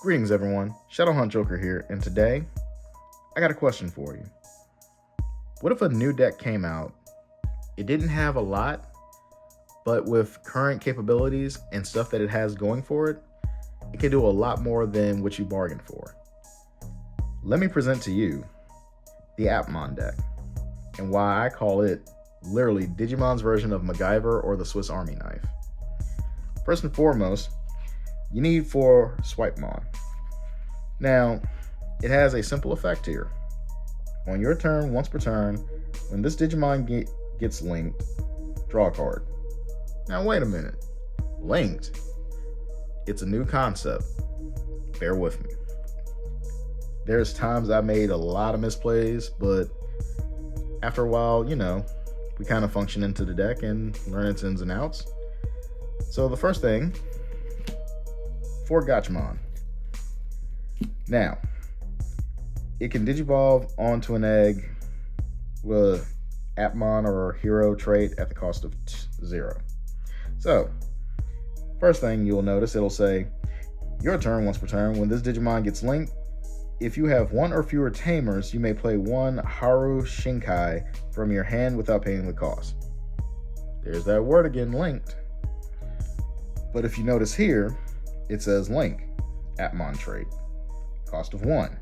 Greetings everyone, Shadowhaunt Joker here, and today I got a question for you. What if a new deck came out, it didn't have a lot, but with current capabilities and stuff that it has going for it, it can do a lot more than what you bargained for? Let me present to you the Appmon deck, and why I call it literally Digimon's version of MacGyver or the Swiss Army knife. First and foremost, you need 4 Swipemon. Now, it has a simple effect here. On your turn, once per turn, when this Digimon gets linked, draw a card. Now wait a minute. Linked? It's a new concept. Bear with me. There's times I made a lot of misplays, but after a while, we kind of function into the deck and learn its ins and outs. So the first thing, 4 Gachamon. Now, it can Digivolve onto an egg with Appmon or Hero trait at the cost of 0. So, first thing you'll notice, it'll say, your turn once per turn, when this Digimon gets linked, if you have 1 or fewer tamers, you may play 1 Haru Shinkai from your hand without paying the cost. There's that word again, linked. But if you notice here, it says link, Appmon trait, cost of 1.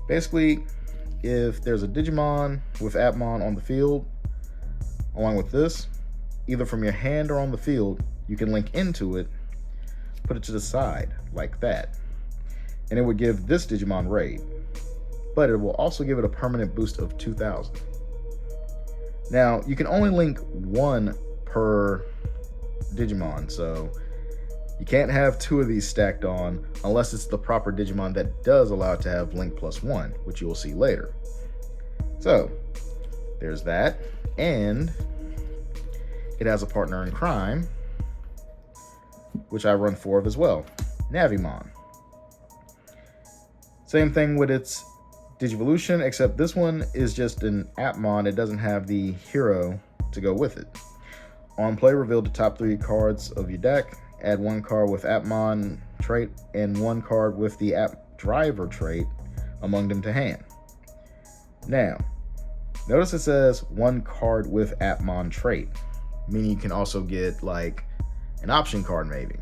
Basically, if there's a Digimon with Appmon on the field, along with this, either from your hand or on the field, you can link into it, put it to the side, like that. And it would give this Digimon raid. But it will also give it a permanent boost of 2,000. Now, you can only link 1 per Digimon, so you can't have 2 of these stacked on unless it's the proper Digimon that does allow it to have link +1, which you will see later. So, there's that, and it has a partner in crime, which I run 4 of as well, Navimon. Same thing with its Digivolution, except this one is just an Appmon. It doesn't have the hero to go with it. On play, reveal the top 3 cards of your deck. Add 1 card with Appmon trait and 1 card with the App Driver trait among them to hand. Now, notice it says 1 card with Appmon trait, meaning you can also get like an option card maybe.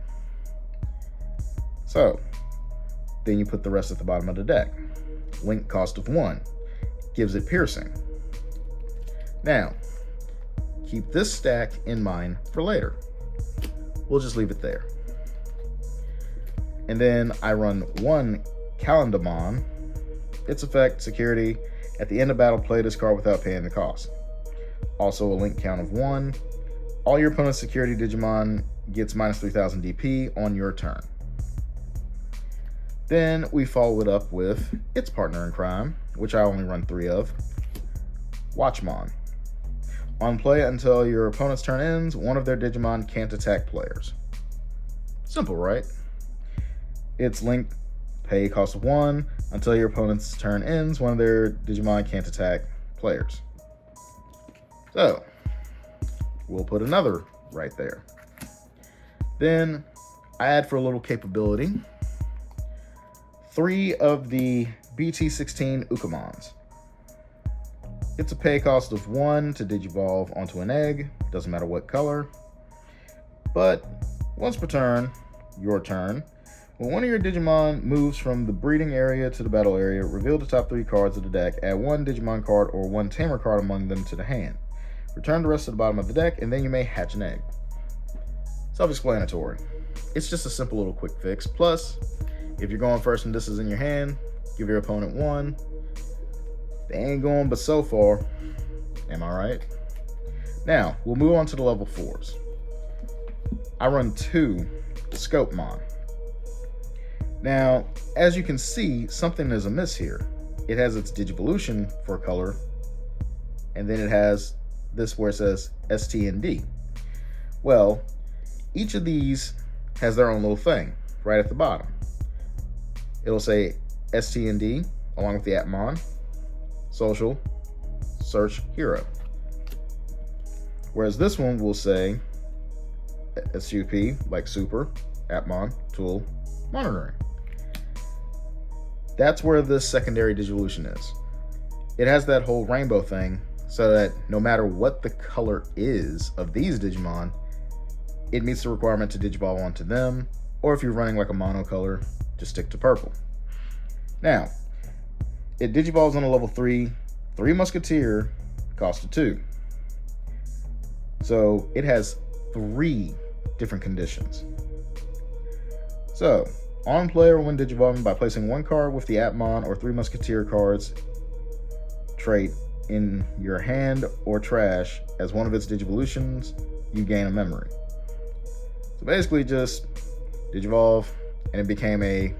So, then you put the rest at the bottom of the deck. Link cost of 1, gives it piercing. Now, keep this stack in mind for later. We'll just leave it there. And then I run 1 Calendarmon. Its effect, security, at the end of battle, play this card without paying the cost. Also a link count of 1. All your opponent's security Digimon gets minus 3,000 DP on your turn. Then we follow it up with its partner in crime, which I only run 3 of, Watchmon. On play, until your opponent's turn ends, 1 of their Digimon can't attack players. Simple, right? It's link, pay cost of 1. Until your opponent's turn ends, 1 of their Digimon can't attack players. So, we'll put another right there. Then, I add for a little capability 3 of the BT16 Ukamons. It's a pay cost of 1 to Digivolve onto an egg, doesn't matter what color. But once per turn, your turn, when 1 of your Digimon moves from the breeding area to the battle area, reveal the top 3 cards of the deck, add 1 Digimon card or 1 Tamer card among them to the hand. Return the rest to the bottom of the deck, and then you may hatch an egg. Self-explanatory. It's just a simple little quick fix. Plus, if you're going first and this is in your hand, give your opponent 1. They ain't going but so far. Am I right? Now, we'll move on to the level 4s. I run 2 Scopemon. Now, as you can see, something is amiss here. It has its Digivolution for color, and then it has this where it says ST and D. Well, each of these has their own little thing right at the bottom. It'll say ST and D along with the Appmon, social, search, hero. Whereas this one will say SUP, like super, Appmon, tool, monitoring. That's where this secondary Digivolution is. It has that whole rainbow thing so that no matter what the color is of these Digimon, it meets the requirement to Digivolve onto them, or if you're running like a monocolor, just stick to purple. Now, it Digivolves on a level 3 Musketeer, cost of 2. So it has 3 different conditions. So, on play or when Digivolving by placing 1 card with the Appmon or 3 Musketeer cards trait in your hand or trash as one of its Digivolutions, you gain a memory. So basically just Digivolve, and it became a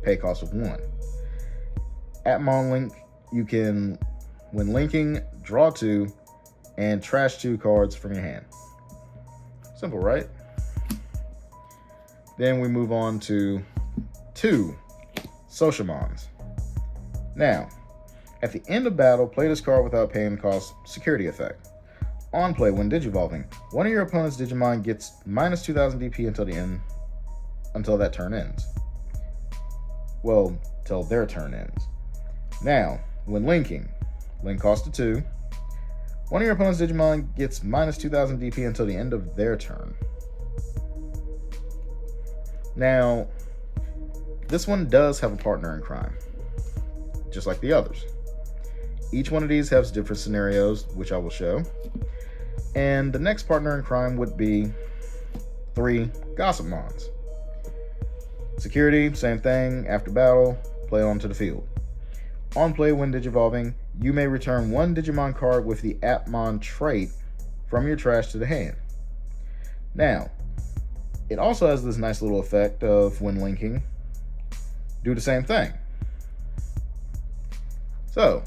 pay cost of 1. Appmon link, you can, when linking, draw 2 and trash 2 cards from your hand. Simple, right? Then we move on to 2 Socialmons. Now, at the end of battle, play this card without paying the cost security effect. On play, when Digivolving, one of your opponent's Digimon gets minus 2000 DP until that turn ends. Well, till their turn ends. Now, when linking, link cost of 2. One of your opponent's Digimon gets minus 2000 DP until the end of their turn. Now, this one does have a partner in crime, just like the others. Each one of these has different scenarios, which I will show. And the next partner in crime would be 3 Gossipmons. Security, same thing. After battle, play onto the field. On play, when Digivolving, you may return 1 Digimon card with the Appmon trait from your trash to the hand. Now, it also has this nice little effect of, when linking, do the same thing. So,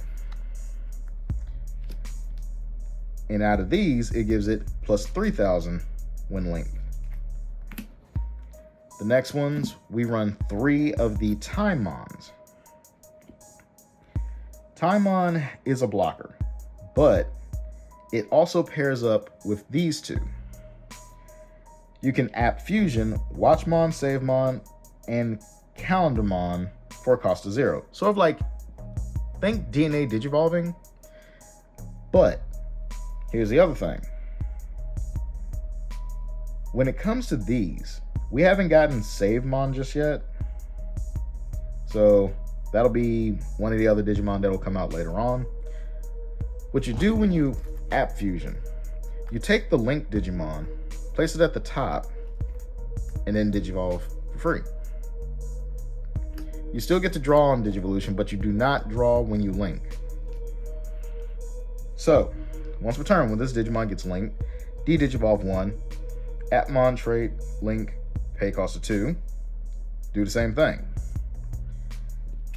and out of these, it gives it plus 3000 when linked. The next ones, we run 3 of the Timons. Timon is a blocker, but it also pairs up with these 2. You can App Fusion, Watchmon, Savemon, and Calendarmon for a cost of 0. Sort of like, think DNA Digivolving, but here's the other thing. When it comes to these, we haven't gotten Savemon just yet, so that'll be one of the other Digimon that'll come out later on. What you do when you App Fusion, you take the linked Digimon, place it at the top, and then Digivolve for free. You still get to draw on Digivolution, but you do not draw when you link. So, once per turn, when this Digimon gets linked, de-Digivolve 1, Appmon trait, link, pay cost of 2, do the same thing.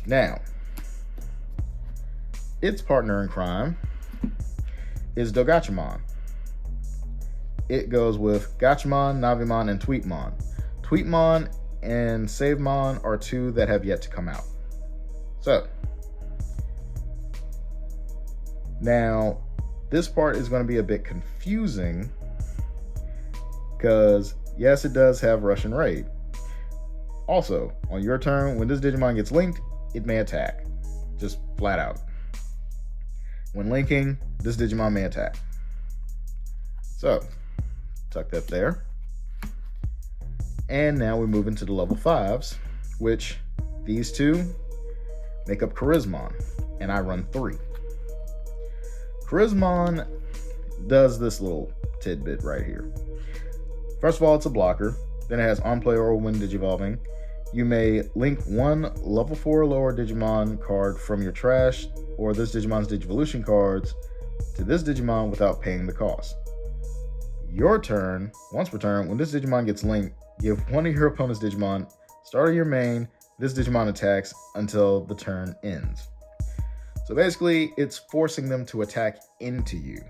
Now, its partner in crime is Dogachimon. It goes with Gachimon, Navimon, and Tweetmon. Tweetmon and Savemon are 2 that have yet to come out. So, now, this part is going to be a bit confusing because, yes, it does have Russian Raid. Also, on your turn, when this Digimon gets linked, it may attack. Just flat out. When linking, this Digimon may attack. So, tuck that there. And now we move into the level 5s, which these 2 make up Charismon, and I run 3. Charismon does this little tidbit right here. First of all, it's a blocker. Then it has on play or when Digivolving. You may link 1 level 4 or lower Digimon card from your trash or this Digimon's Digivolution cards to this Digimon without paying the cost. Your turn, once per turn, when this Digimon gets linked, give one of your opponent's Digimon, start of your main, this Digimon attacks until the turn ends. So basically, it's forcing them to attack into you.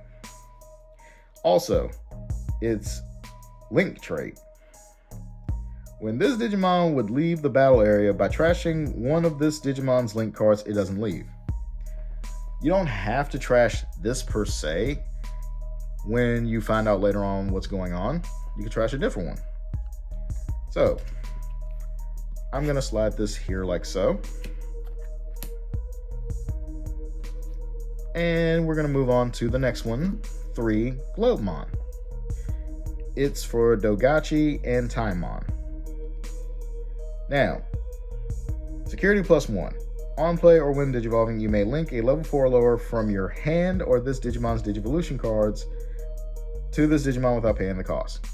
Also, its link trait. When this Digimon would leave the battle area by trashing one of this Digimon's link cards, it doesn't leave. You don't have to trash this per se. When you find out later on what's going on, you can trash a different one. So, I'm going to slide this here like so. And we're going to move on to the next one, 3 Globemon. It's for Dogachi and Taimon. Now, security +1. On play or when Digivolving, you may link a level 4 or lower from your hand or this Digimon's Digivolution cards to this Digimon without paying the cost.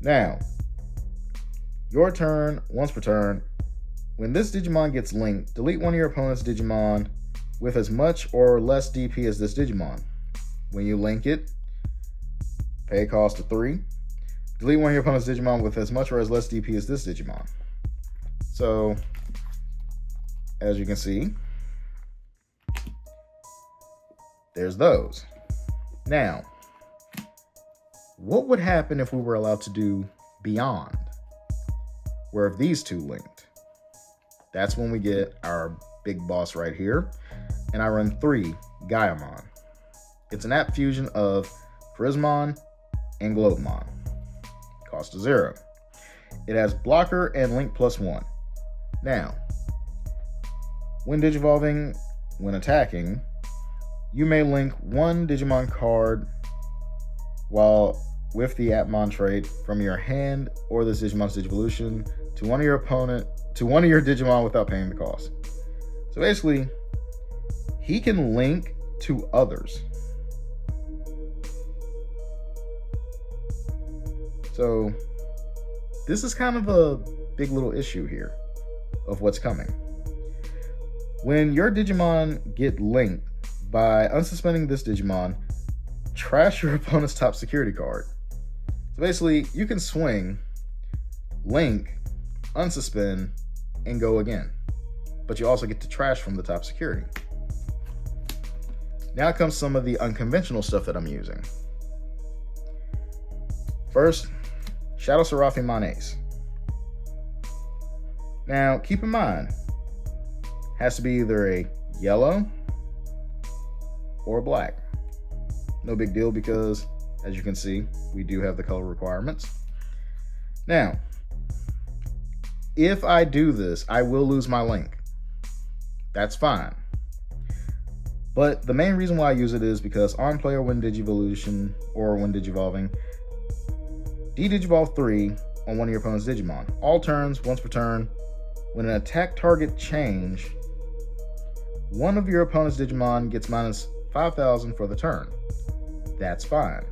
Now, your turn, once per turn, when this Digimon gets linked, delete one of your opponent's Digimon with as much or less DP as this Digimon. When you link it, pay a cost of 3. Delete one of your opponent's Digimon with as much or as less DP as this Digimon. So, as you can see, there's those. Now, what would happen if we were allowed to do Beyond, where if these two linked? That's when we get our big boss right here. And I run 3 Gaiamon. It's an app fusion of Charismon and Globemon. Cost of 0. It has blocker and link +1. Now, when Digivolving, when attacking, you may link one Digimon card while with the Appmon trait from your hand or this Digimon's Digivolution to one of your Digimon without paying the cost. So basically, he can link to others. So this is kind of a big little issue here of what's coming. When your Digimon get linked, by unsuspending this Digimon, trash your opponent's top security card. So basically, you can swing, link, unsuspend, and go again. But you also get to trash from the top security. Now comes some of the unconventional stuff that I'm using. First, Shadow Seraphimon Ace. Now, keep in mind, has to be either a yellow or black. No big deal because, as you can see, we do have the color requirements. Now, if I do this, I will lose my link. That's fine. But the main reason why I use it is because on play or when Digivolution or when Digivolving, D-Digivolve 3 on one of your opponent's Digimon. All turns, once per turn, when an attack target change, one of your opponent's Digimon gets minus 5,000 for the turn. That's fine.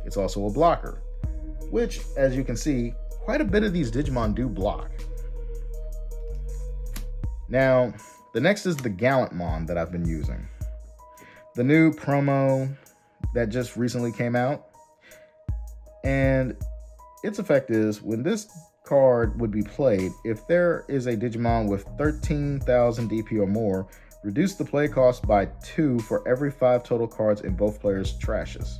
It's also a blocker, which, as you can see, quite a bit of these Digimon do block. Now, the next is the Gallantmon that I've been using. The new promo that just recently came out. And its effect is, when this card would be played, if there is a Digimon with 13,000 DP or more, reduce the play cost by 2 for every 5 total cards in both players' trashes.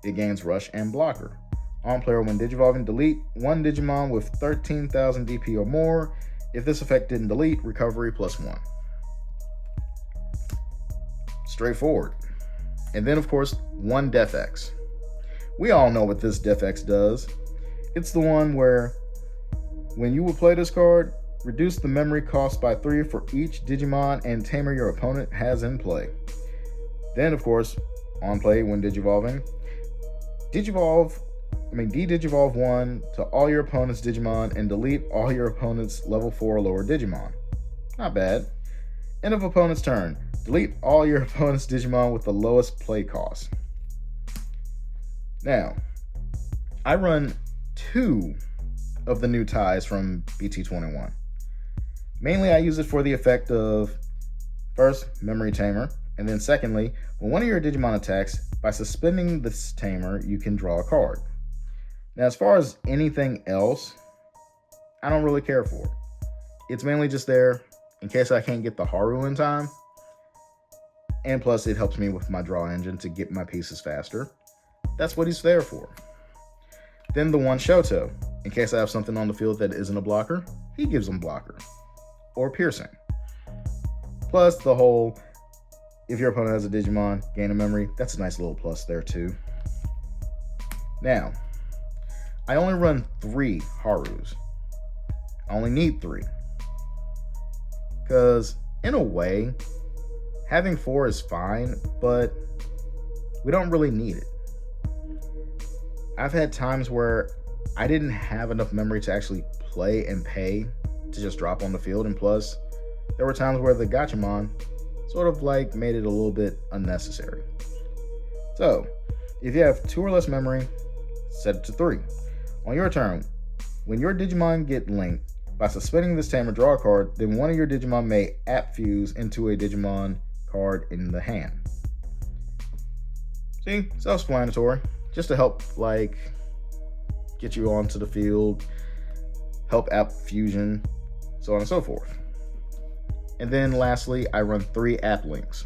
It gains Rush and Blocker. On player when Digivolving, delete one Digimon with 13,000 DP or more. If this effect didn't delete, recovery +1. Straightforward. And then, of course, one Defx. We all know what this Defx does. It's the one where, when you will play this card, reduce the memory cost by 3 for each Digimon and Tamer your opponent has in play. Then, of course, on play when Digivolving, D-Digivolve 1 to all your opponent's Digimon and delete all your opponent's level 4 or lower Digimon. Not bad. End of opponent's turn. Delete all your opponent's Digimon with the lowest play cost. Now, I run 2 of the new ties from BT21. Mainly, I use it for the effect of, first, Memory Tamer, and then secondly, when one of your Digimon attacks, by suspending this Tamer, you can draw a card. Now, as far as anything else, I don't really care for. It's mainly just there in case I can't get the Haru in time, and plus it helps me with my draw engine to get my pieces faster. That's what he's there for. Then the one Shoto, in case I have something on the field that isn't a blocker, he gives them blocker. Or piercing. Plus the whole, if your opponent has a Digimon, gain a memory, that's a nice little plus there too. Now, I only run 3 Harus. I only need 3. Because, in a way, having 4 is fine, but we don't really need it. I've had times where I didn't have enough memory to actually play and pay to just drop on the field, and plus, there were times where the Gachamon sort of like made it a little bit unnecessary. So, if you have 2 or less memory, set it to 3. On your turn, when your Digimon get linked, by suspending this tamer, draw a card, then one of your Digimon may app fuse into a Digimon card in the hand. See, self-explanatory, just to help like get you onto the field, help app fusion, so on and so forth. And then lastly, I run 3 app links.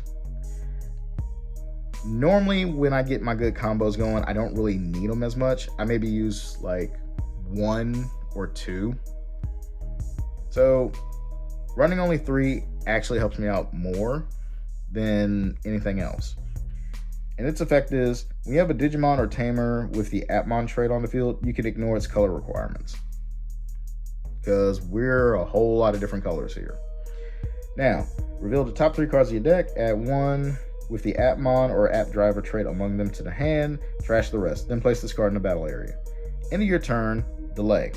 Normally, when I get my good combos going, I don't really need them as much. I maybe use like 1 or 2. So running only 3 actually helps me out more than anything else. And its effect is, when you have a Digimon or Tamer with the Appmon trait on the field, you can ignore its color requirements. Because we're a whole lot of different colors here. Now, reveal the top 3 cards of your deck, add 1 with the Appmon or App Driver trait among them to the hand, trash the rest, then place this card in the battle area. End of your turn, delay.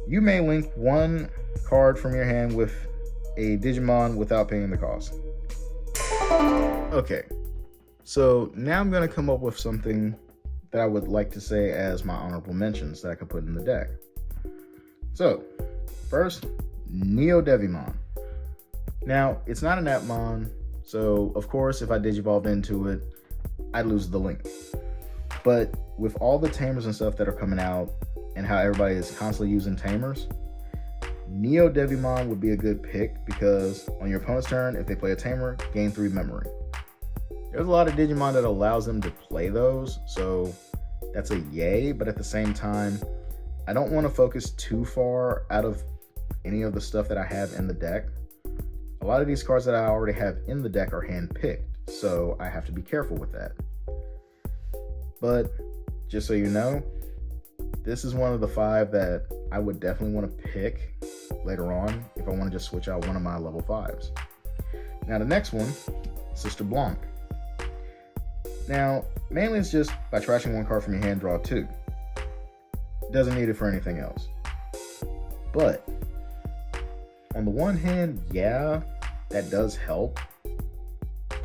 You may link 1 card from your hand with a Digimon without paying the cost. Okay, so now I'm going to come up with something that I would like to say as my honorable mentions that I could put in the deck. So, first, Neo Devimon. Now, it's not an Appmon, so of course if I Digivolved into it, I'd lose the link. But with all the Tamers and stuff that are coming out, and how everybody is constantly using Tamers, Neo Devimon would be a good pick because on your opponent's turn, if they play a Tamer, gain 3 memory. There's a lot of Digimon that allows them to play those, so that's a yay, but at the same time, I don't want to focus too far out of any of the stuff that I have in the deck. A lot of these cards that I already have in the deck are hand-picked, so I have to be careful with that. But just so you know, this is one of the 5 that I would definitely want to pick later on if I want to just switch out one of my level 5s. Now the next one, Sister Blanc. Now, mainly it's just by trashing 1 card from your hand, draw 2. Doesn't need it for anything else. But, on the one hand, yeah, that does help,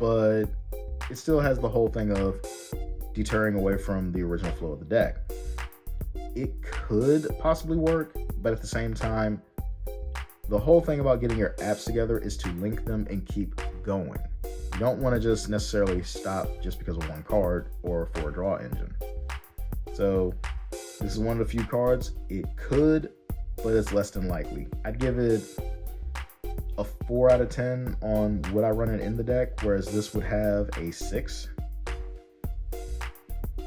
but it still has the whole thing of deterring away from the original flow of the deck. It could possibly work, but at the same time, the whole thing about getting your apps together is to link them and keep going. You don't want to just necessarily stop just because of 1 card or for a draw engine. So this is one of the few cards. It could, but it's less than likely. I'd give it a 4 out of 10 on what I run it in the deck, whereas this would have a 6.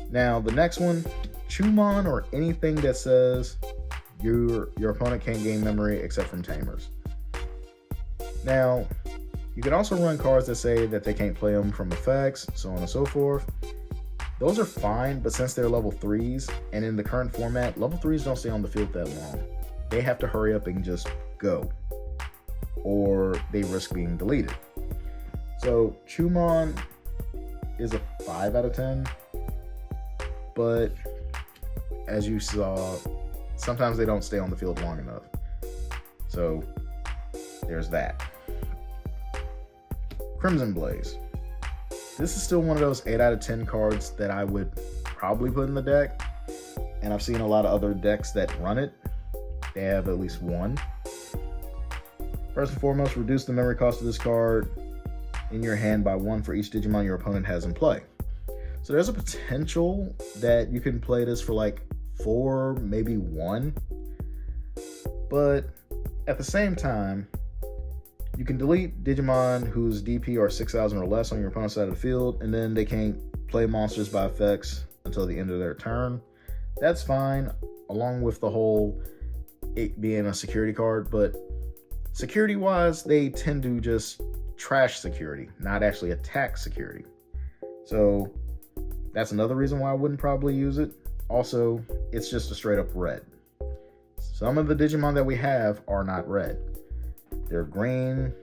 Now the next one, Chumon, or anything that says your opponent can't gain memory except from Tamers. Now, you can also run cards that say that they can't play them from effects, so on and so forth. Those are fine, but since they're level 3s, and in the current format, level 3s don't stay on the field that long. They have to hurry up and just go, or they risk being deleted. So Chumon is a 5 out of 10, but as you saw, sometimes they don't stay on the field long enough. So there's that. Crimson Blaze. This is still one of those 8 out of 10 cards that I would probably put in the deck, and I've seen a lot of other decks that run it. They have at least 1. First and foremost, reduce the memory cost of this card in your hand by 1 for each Digimon your opponent has in play. So there's a potential that you can play this for like 4, maybe 1. But at the same time, you can delete Digimon whose DP are 6,000 or less on your opponent's side of the field, and then they can't play monsters by effects until the end of their turn. That's fine, along with the whole it being a security card, but security-wise, they tend to just trash security, not actually attack security. So that's another reason why I wouldn't probably use it. Also, it's just a straight-up red. Some of the Digimon that we have are not red. They're green,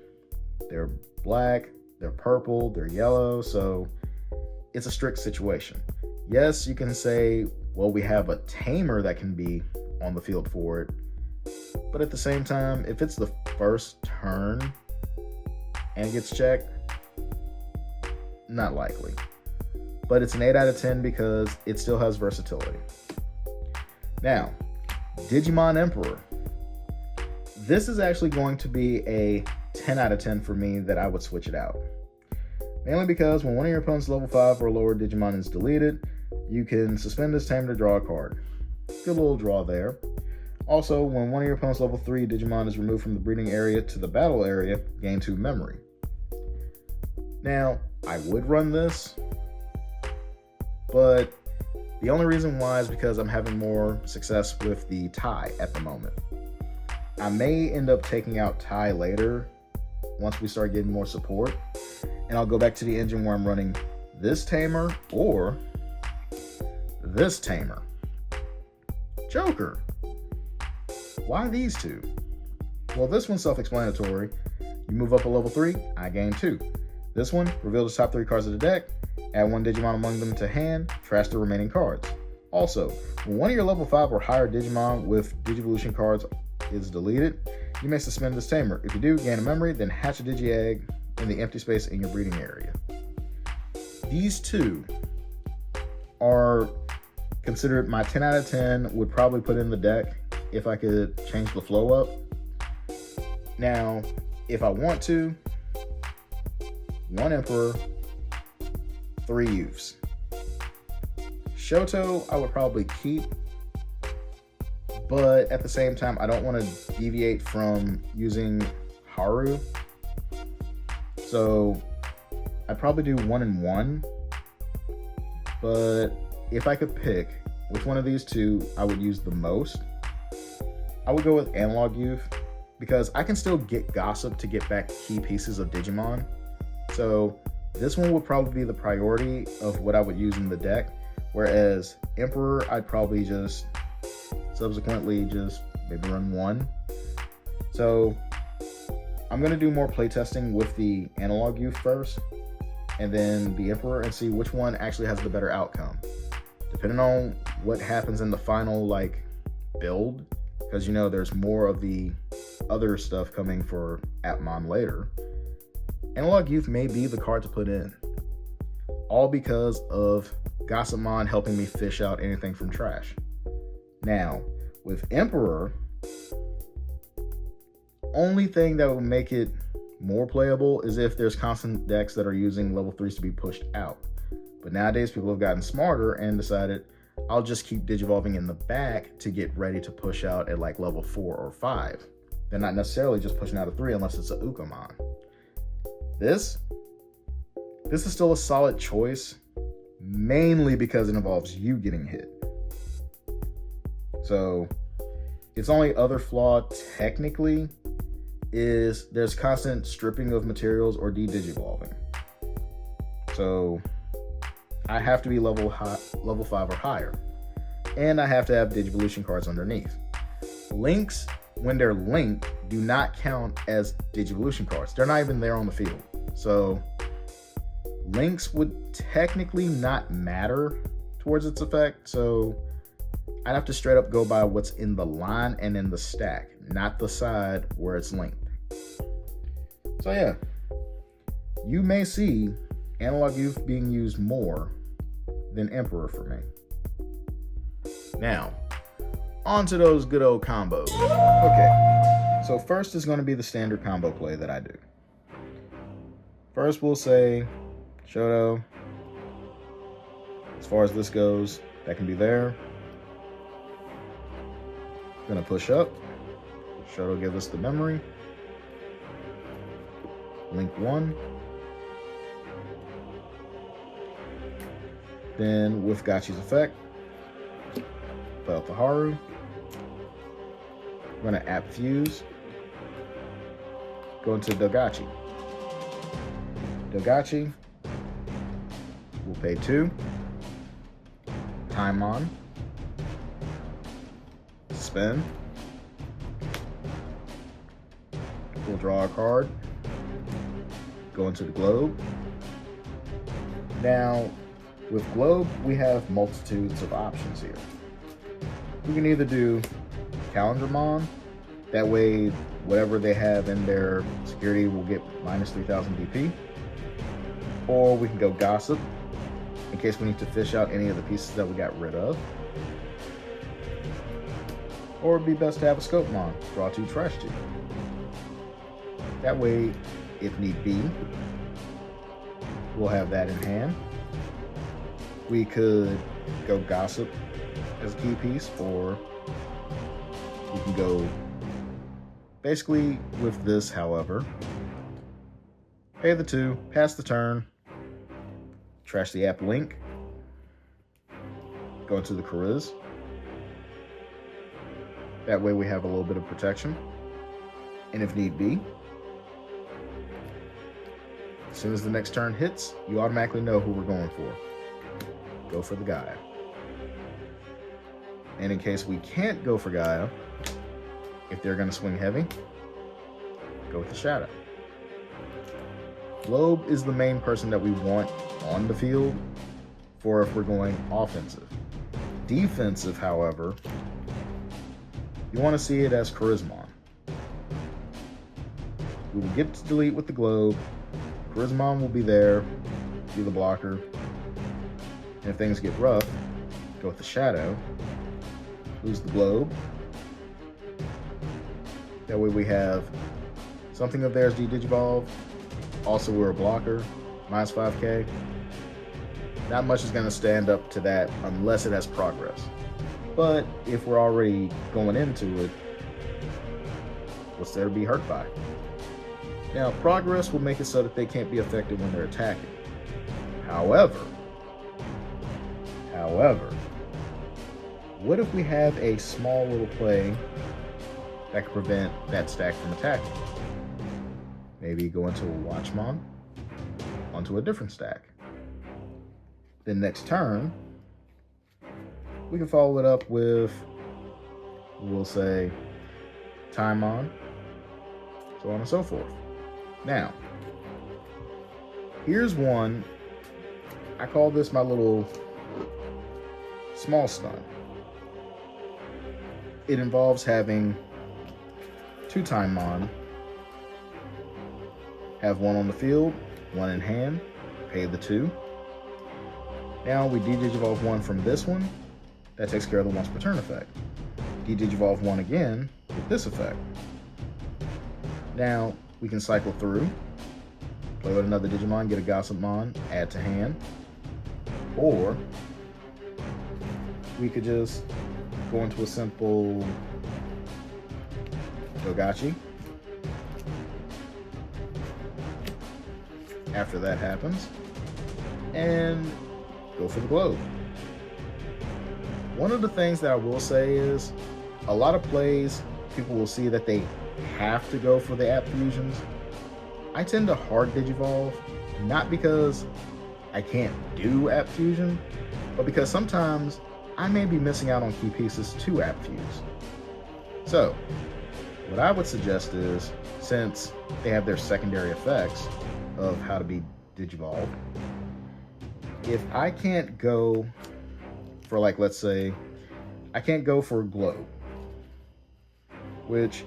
they're black, they're purple, they're yellow, so it's a strict situation. Yes, you can say, well, we have a tamer that can be on the field for it, but at the same time, if it's the first turn and it gets checked, not likely. But it's an 8 out of 10 because it still has versatility. Now, Digimon Emperor. This is actually going to be a 10 out of 10 for me that I would switch it out. Mainly because when one of your opponent's level 5 or lower Digimon is deleted, you can suspend this tamer to draw a card. Good little draw there. Also, when one of your opponent's level 3 Digimon is removed from the breeding area to the battle area, gain 2 memory. Now, I would run this, but the only reason why is because I'm having more success with the tie at the moment. I may end up taking out tie later once we start getting more support, and I'll go back to the engine where I'm running this tamer or this tamer. Joker. Why these two? Well, this one's self-explanatory. You move up a level 3, I gain 2. This one, reveal the top 3 cards of the deck, add 1 Digimon among them to hand, trash the remaining cards. Also, when one of your level 5 or higher Digimon with Digivolution cards is deleted, you may suspend this tamer. If you do, gain a memory, then hatch a Digi-Egg in the empty space in your breeding area. These two are considered my 10 out of 10, would probably put in the deck if I could change the flow up. Now, if I want to, 1 Emperor, 3 Youths. Shoto, I would probably keep, but at the same time, I don't want to deviate from using Haru. So I'd probably do 1 and 1, but if I could pick which one of these two I would use the most, I would go with Analog Youth, because I can still get Gossip to get back key pieces of Digimon. So this one would probably be the priority of what I would use in the deck, whereas Emperor, I'd probably just subsequently just maybe run 1. So I'm going to do more playtesting with the Analog Youth first, and then the Emperor, and see which one actually has the better outcome. Depending on what happens in the final build, because there's more of the other stuff coming for Appmon later, Analog Youth may be the card to put in. All because of Gossipmon helping me fish out anything from trash. Now, with Emperor, only thing that would make it more playable is if there's constant decks that are using level 3s to be pushed out. But nowadays, people have gotten smarter and decided, I'll just keep Digivolving in the back to get ready to push out at level 4 or 5. They're not necessarily just pushing out a 3 unless it's a Ukamon. This is still a solid choice, mainly because it involves you getting hit. So its only other flaw technically is there's constant stripping of materials or de-digivolving. So I have to be level 5 or higher, and I have to have Digivolution cards underneath. Links, when they're linked, do not count as Digivolution cards. They're not even there on the field. So links would technically not matter towards its effect. So I'd have to straight up go by what's in the line and in the stack, not the side where it's linked. So yeah, you may see Analog Youth being used more than Emperor for me. Now, on to those good old combos. Okay, so first is going to be the standard combo play that I do. First, we'll say Shoto. As far as this goes, that can be there. Gonna push up. Shoto give us the memory. Link 1. Then with Gachi's effect, put out the Haru. We're gonna app fuse. Go into Dogachi. Dogachi. We'll pay 2. Time on. Spin. We'll draw a card, go into the globe. Now, with globe, we have multitudes of options here. We can either do Calendarmon, that way whatever they have in their security will get minus 3,000 DP. Or we can go Gossip, in case we need to fish out any of the pieces that we got rid of. Or it'd be best to have a Scopemon, draw 2, trash 2. That way, if need be, we'll have that in hand. We could go Gossip as a key piece, or we can go basically with this, however. Pay the 2, pass the turn, trash the app link, go into the Chariz. That way we have a little bit of protection. And if need be, as soon as the next turn hits, you automatically know who we're going for. Go for the Gaia. And in case we can't go for Gaia, if they're going to swing heavy, go with the Shadow. Globe is the main person that we want on the field for if we're going offensive. Defensive, however, you want to see it as Charismon. We will get to delete with the Globe. Charismon will be there, be the blocker. And if things get rough, go with the Shadow. Lose the Globe. That way we have something of theirs de-digivolve. Also, we're a blocker, minus 5k. Not much is going to stand up to that unless it has progress. But if we're already going into it, what's there to be hurt by? Now, progress will make it so that they can't be affected when they're attacking. However, what if we have a small little play that could prevent that stack from attacking? Maybe go into a Watchmon onto a different stack. Then next turn, we can follow it up with, we'll say, Timon, so on and so forth. Now, here's one. I call this my little small stun. It involves having 2 Timon, have 1 on the field, 1 in hand, pay the 2. Now we de-digivolve 1 from this one. That takes care of the once per turn effect. De-digivolve 1 again with this effect. Now we can cycle through, play with another Digimon, get a Gossipmon, add to hand. Or we could just go into a simple Dogachi. After that happens, and go for the Globe. One of the things that I will say is, a lot of plays, people will see that they have to go for the app fusions. I tend to hard digivolve, not because I can't do app fusion, but because sometimes I may be missing out on key pieces to app fuse. So, what I would suggest is, since they have their secondary effects of how to be digivolved, if I can't go for, like, let's say, I can't go for Globe, which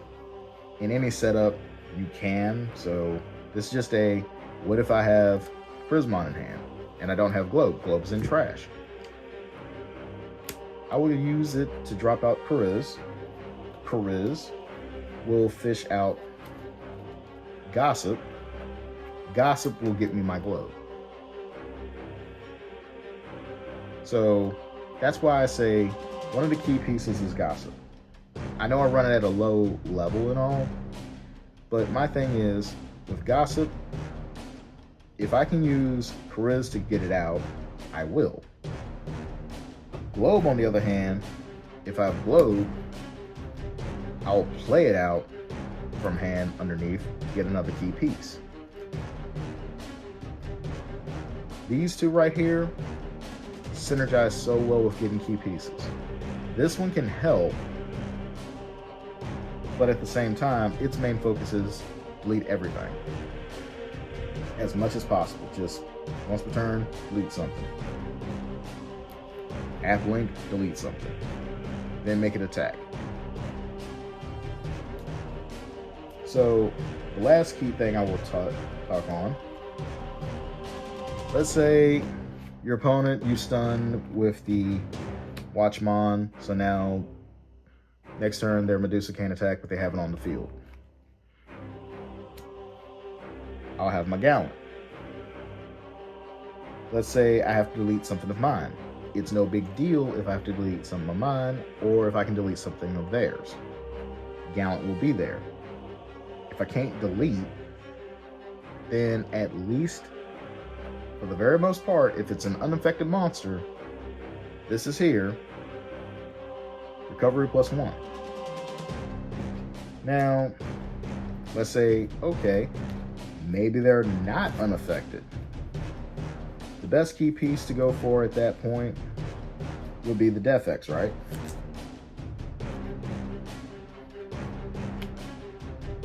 in any setup you can. So this is just a, what if I have Prismon in hand and I don't have Globe? Globe's in trash. I will use it to drop out Chariz. Chariz will fish out Gossip. Gossip will get me my Globe. So that's why I say one of the key pieces is Gossip. I know I run it at a low level and all, but my thing is, with Gossip, if I can use Chariz to get it out, I will. Globe, on the other hand, if I have Globe, I'll play it out from hand underneath to get another key piece. These two right here synergize so well with getting key pieces. This one can help, but at the same time, its main focus is delete everything. As much as possible. Just once per turn, delete something. App link, delete something. Then make it attack. So, the last key thing I will talk on. Let's say your opponent you stun with the Watchmon, so now next turn their Medusa can't attack, but they have it on the field. I'll have my Gallant. Let's say I have to delete something of mine. It's no big deal if I have to delete something of mine, or if I can delete something of theirs. Gallant will be there. If I can't delete, then at least, for the very most part, if it's an unaffected monster, this is here. Recovery +1. Now, let's say, okay, maybe they're not unaffected. The best key piece to go for at that point would be the Defx, right?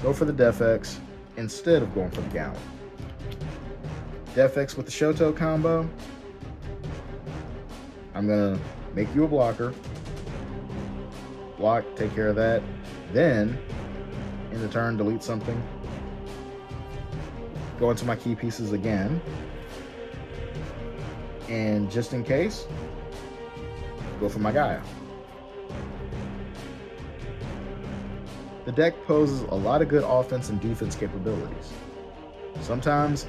Go for the Defx instead of going for the Gallant. Defx with the Shoto combo. I'm gonna make you a blocker. Block, take care of that. Then, in the turn, delete something. Go into my key pieces again. And just in case, go for my Gaia. The deck poses a lot of good offense and defense capabilities. Sometimes,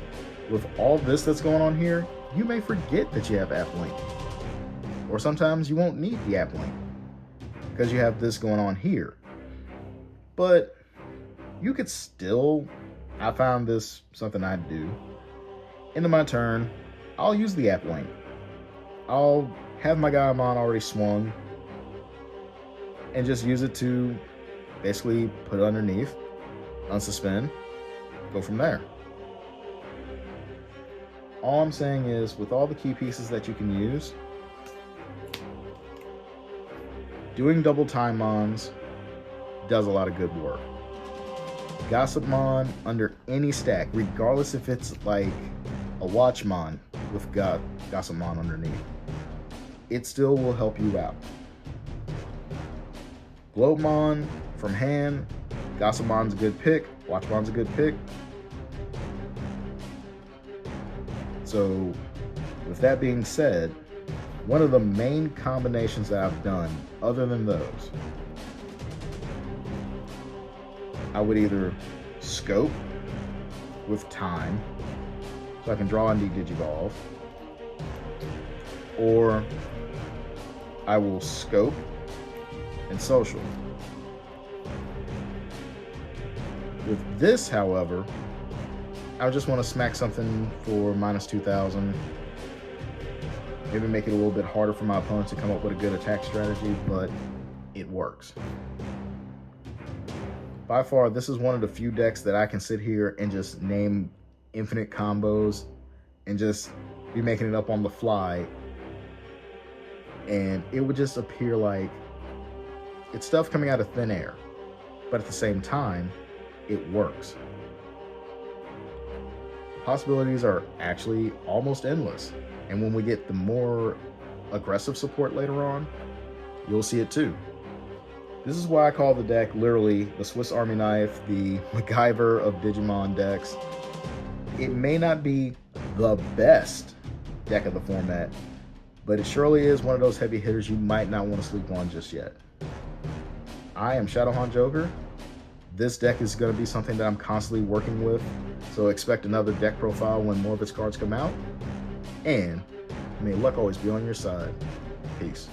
with all this that's going on here, you may forget that you have App Link. Or sometimes you won't need the App Link because you have this going on here. But you could still, I found this something I'd do. Into my turn, I'll use the App Link. I'll have my Digimon already swung and just use it to basically put it underneath, unsuspend, go from there. All I'm saying is, with all the key pieces that you can use, doing double Timons does a lot of good work. Gossipmon under any stack, regardless if it's like a Watchmon with Gossipmon underneath, it still will help you out. Globemon from hand, Gossipmon's a good pick, Watchmon's a good pick. So, with that being said, one of the main combinations that I've done, other than those, I would either scope with time, so I can draw and de-digivolve, or I will scope and social. With this, however, I just want to smack something for -2000. Maybe make it a little bit harder for my opponent to come up with a good attack strategy, but it works. By far, this is one of the few decks that I can sit here and just name infinite combos and just be making it up on the fly. And it would just appear like it's stuff coming out of thin air, but at the same time, it works. Possibilities are actually almost endless. And when we get the more aggressive support later on, you'll see it too. This is why I call the deck literally the Swiss Army knife, the MacGyver of Digimon decks. It may not be the best deck of the format, but it surely is one of those heavy hitters you might not want to sleep on just yet. I am Shadowhaunt Joker. This deck is going to be something that I'm constantly working with, so expect another deck profile when more of its cards come out. And may luck always be on your side. Peace.